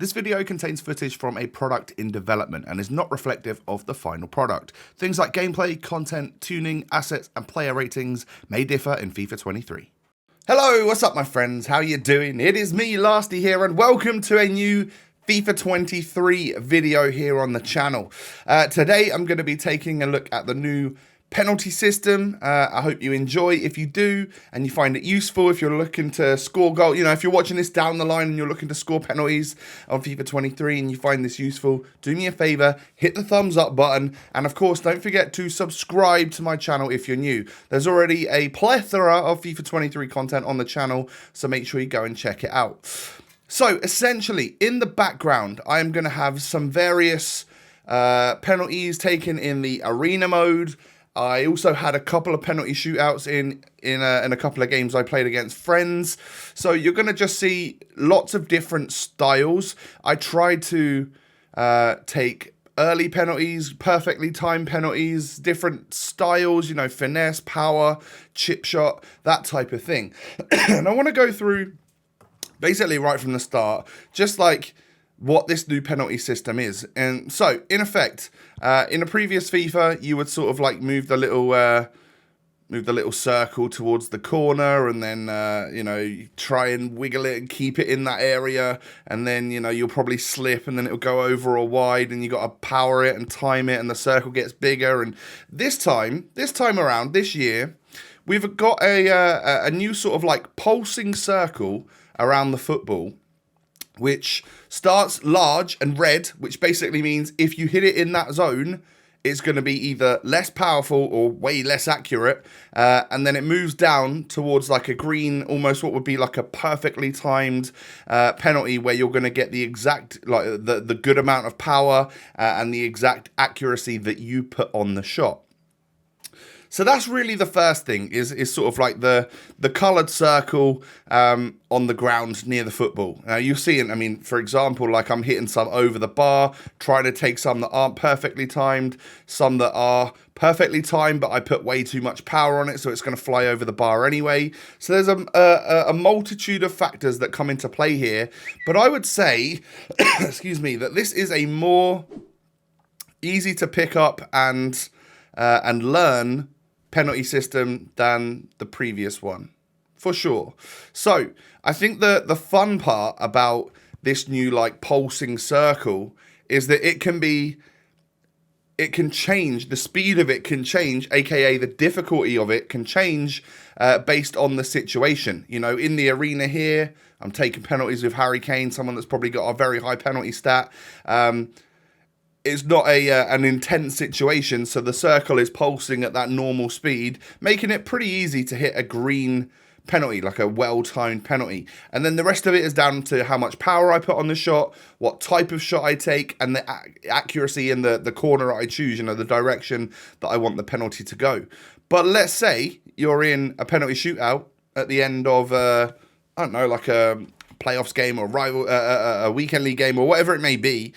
This video contains footage from a product in development and is not reflective of the final product. Things like gameplay, content, tuning, assets, and player ratings may differ in FIFA 23. Hello, what's up my friends? How you doing? It is me, Lasty here, and welcome to a new FIFA 23 video here on the channel. Today I'm going to be taking a look at the new penalty system. I hope you enjoy. If you do and you find it useful, if you're looking to score goal, if you're watching this down the line and you're looking to score penalties on FIFA 23 and you find this useful, do me a favor, hit the thumbs up button, and of course don't forget to subscribe to my channel if you're new. There's already a plethora of FIFA 23 content on the channel, so make sure you go and check it out. So essentially, in the background, I am going to have some various penalties taken in the arena mode. I also had a couple of penalty shootouts in a couple of games I played against friends. So you're going to just see lots of different styles. I tried to take early penalties, perfectly timed penalties, different styles, finesse, power, chip shot, that type of thing. And I want to go through basically right from the start, just like what this new penalty system is. And so, in effect, in a previous FIFA, you would sort of like move the little circle towards the corner, and then you try and wiggle it and keep it in that area, and then you'll probably slip, and then it'll go over or wide, and you got to power it and time it, and the circle gets bigger. And this time around, this year, we've got a new sort of like pulsing circle around the football, which starts large and red, which basically means if you hit it in that zone, it's going to be either less powerful or way less accurate. And then it moves down towards like a green, almost what would be like a perfectly timed penalty, where you're going to get the exact, like the good amount of power and the exact accuracy that you put on the shot. So that's really the first thing, is sort of like the coloured circle on the ground near the football. Now you see it, I mean, for example, like I'm hitting some over the bar, trying to take some that aren't perfectly timed, some that are perfectly timed, but I put way too much power on it, so it's going to fly over the bar anyway. So there's a multitude of factors that come into play here. But I would say, excuse me, that this is a more easy to pick up and learn penalty system than the previous one, for sure. So I think the fun part about this new like pulsing circle is that it can change, the speed of it can change, aka the difficulty of it can change based on the situation. In the arena here, I'm taking penalties with Harry Kane, someone that's probably got a very high penalty stat. It's not an intense situation, so the circle is pulsing at that normal speed, making it pretty easy to hit a green penalty, like a well-timed penalty. And then the rest of it is down to how much power I put on the shot, what type of shot I take, and the accuracy in the corner I choose, the direction that I want the penalty to go. But let's say you're in a penalty shootout at the end of, I don't know, like a playoffs game or a weekend league game or whatever it may be,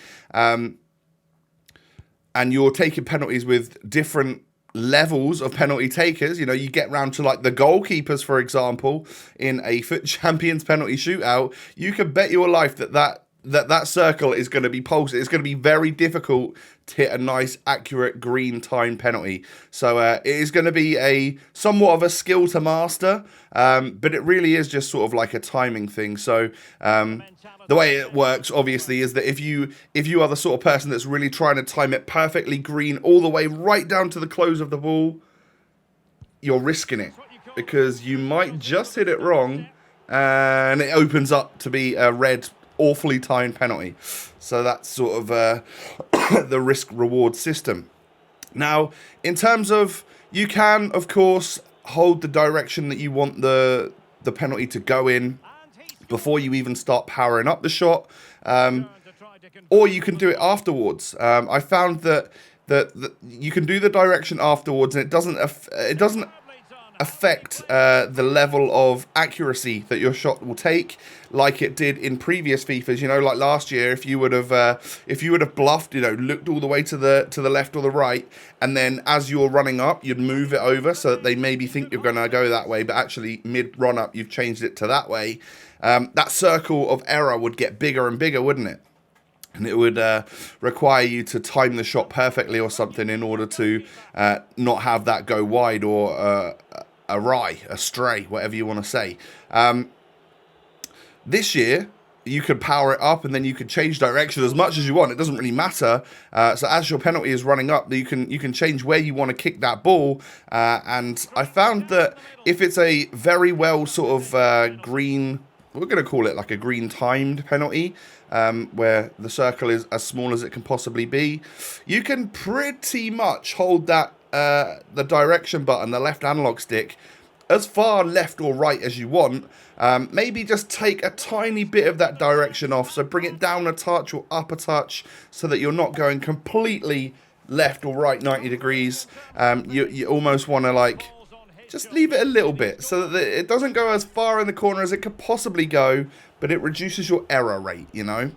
and you're taking penalties with different levels of penalty takers. You get round to like the goalkeepers, for example, in a FUT Champions penalty shootout. You can bet your life that circle is going to be pulsed. It's going to be very difficult to hit a nice, accurate, green time penalty. So it is going to be a somewhat of a skill to master, but it really is just sort of like a timing thing. So the way it works, obviously, is that if you are the sort of person that's really trying to time it perfectly green all the way right down to the close of the ball, you're risking it, because you might just hit it wrong and it opens up to be a red, awfully timed penalty. So that's sort of the risk-reward system. Now, in terms of, you can, of course, hold the direction that you want the penalty to go in before you even start powering up the shot, or you can do it afterwards. I found that you can do the direction afterwards, and it doesn't affect the level of accuracy that your shot will take, like it did in previous FIFAs. Like last year, if you would have bluffed, looked all the way to the left or the right, and then as you're running up, you'd move it over so that they maybe think you're going to go that way, but actually mid run up, you've changed it to that way. That circle of error would get bigger and bigger, wouldn't it? and it would require you to time the shot perfectly or something in order to not have that go wide or astray, whatever you want to say. This year, you could power it up and then you can change direction as much as you want. It doesn't really matter. So as your penalty is running up, you can change where you want to kick that ball. And I found that if it's a very well sort of green, we're going to call it like a green timed penalty, where the circle is as small as it can possibly be, you can pretty much hold that the direction button, the left analog stick, as far left or right as you want. Maybe just take a tiny bit of that direction off, so bring it down a touch or up a touch so that you're not going completely left or right 90 degrees. You almost want to like just leave it a little bit so that it doesn't go as far in the corner as it could possibly go, but it reduces your error rate, you know.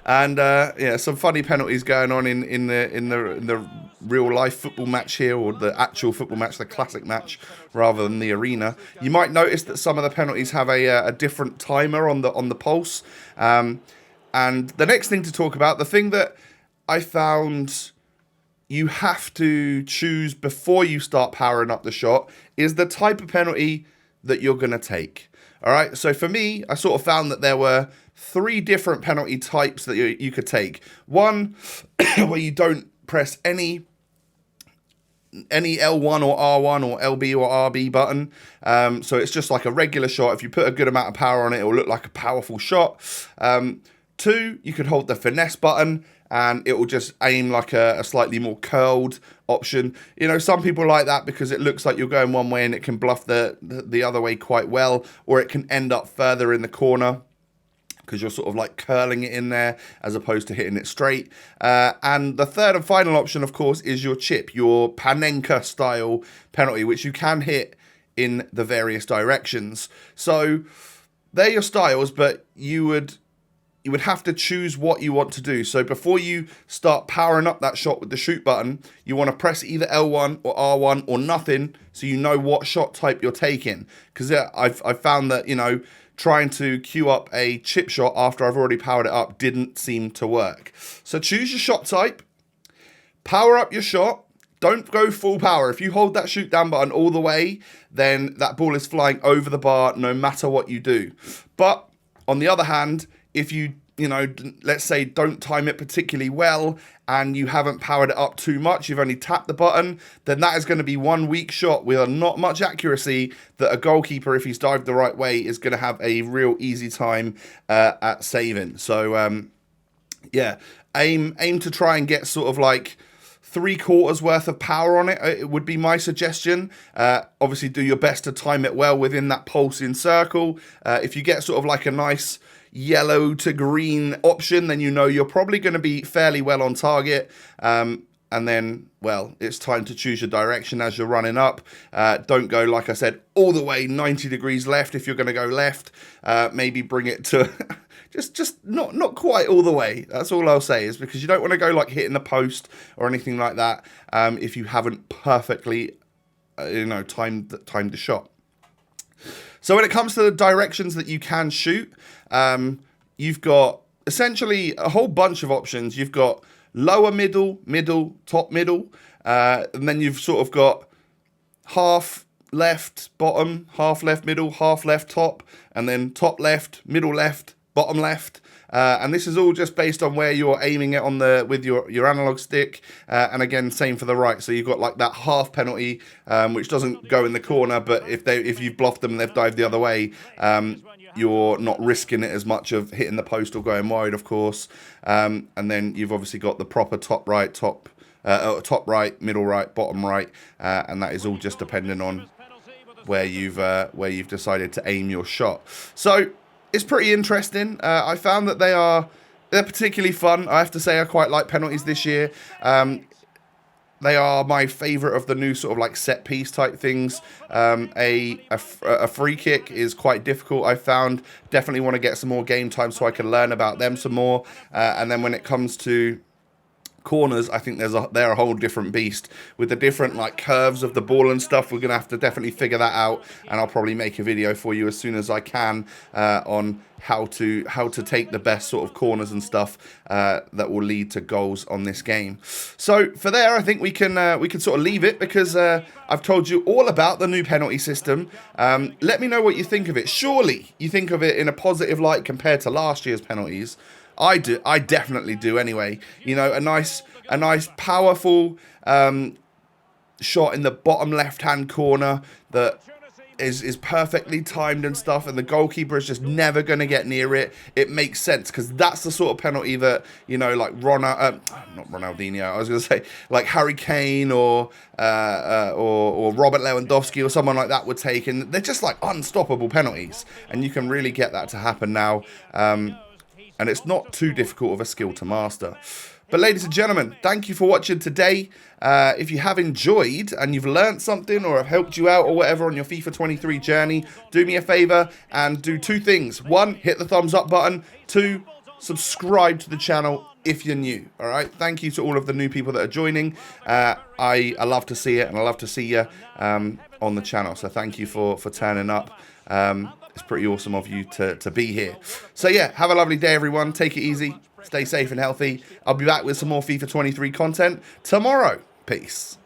And yeah, some funny penalties going on in the real life football match here, or the actual football match, the classic match, rather than the arena. You might notice that some of the penalties have a different timer on the pulse. And the next thing to talk about, the thing that I found you have to choose before you start powering up the shot, is the type of penalty that you're going to take. All right, so for me, I sort of found that there were 3 different penalty types that you could take. One, where you don't press any L1 or R1 or LB or RB button. So it's just like a regular shot. If you put a good amount of power on it, it will look like a powerful shot. 2, you could hold the finesse button and it will just aim like a slightly more curled option. You know, some people like that because it looks like you're going one way and it can bluff the other way quite well, or it can end up further in the corner because you're sort of like curling it in there as opposed to hitting it straight. And the third and final option, of course, is your chip, your Panenka style penalty, which you can hit in the various directions. So they're your styles, but you would have to choose what you want to do. So before you start powering up that shot with the shoot button, you want to press either L1 or R1 or nothing, so you know what shot type you're taking. Because I've found that, you know, trying to queue up a chip shot after I've already powered it up didn't seem to work. So choose your shot type, power up your shot. Don't go full power. If you hold that shoot down button all the way, then that ball is flying over the bar no matter what you do. But on the other hand, if you know, let's say don't time it particularly well and you haven't powered it up too much, you've only tapped the button, then that is going to be one weak shot with not much accuracy that a goalkeeper, if he's dived the right way, is going to have a real easy time at saving. So, yeah, aim to try and get sort of like 3/4 worth of power on it. It would be my suggestion. Obviously, do your best to time it well within that pulsing circle. If you get sort of like a nice yellow to green option, then you know you're probably going to be fairly well on target. And then, well, it's time to choose your direction as you're running up. Don't go, like I said, all the way 90 degrees left. If you're going to go left, maybe bring it to just not quite all the way. That's all I'll say, is because you don't want to go like hitting the post or anything like that if you haven't perfectly timed the shot. So when it comes to the directions that you can shoot, you've got essentially a whole bunch of options. You've got lower middle, middle, top middle, and then you've sort of got half left, bottom, half left, middle, half left, top, and then top left, middle left, bottom left. And this is all just based on where you're aiming it with your analog stick. And again, same for the right. So you've got like that half penalty, which doesn't go in the corner, but if you've bluffed them and they've dived the other way, you're not risking it as much of hitting the post or going wide, of course. And then you've obviously got the proper top right, top right, middle right, bottom right, and that is all just depending on where you've decided to aim your shot. So it's pretty interesting. I found that they're particularly fun. I have to say I quite like penalties this year. They are my favourite of the new sort of like set piece type things. A free kick is quite difficult, I found. Definitely want to get some more game time so I can learn about them some more. And then when it comes to corners, I think they're a whole different beast with the different like curves of the ball and stuff. We're gonna have to definitely figure that out, and I'll probably make a video for you as soon as I can on how to take the best sort of corners and stuff that will lead to goals on this game. So for there, I think we can sort of leave it, because I've told you all about the new penalty system. Let me know what you think of it. Surely you think of it in a positive light compared to last year's penalties. I do. I definitely do. Anyway, you know, a nice powerful shot in the bottom left-hand corner that is perfectly timed and stuff, and the goalkeeper is just never going to get near it. It makes sense, because that's the sort of penalty that, you know, like not Ronaldinho, I was going to say like Harry Kane or Robert Lewandowski or someone like that would take, and they're just like unstoppable penalties, and you can really get that to happen now. And it's not too difficult of a skill to master. But ladies and gentlemen, thank you for watching today. If you have enjoyed and you've learned something or have helped you out or whatever on your FIFA 23 journey, do me a favor and do two things. One, hit the thumbs up button. Two, subscribe to the channel if you're new. All right. Thank you to all of the new people that are joining. I love to see it, and I love to see you on the channel. So thank you for turning up. It's pretty awesome of you to be here. So yeah, have a lovely day, everyone. Take it easy. Stay safe and healthy. I'll be back with some more FIFA 23 content tomorrow. Peace.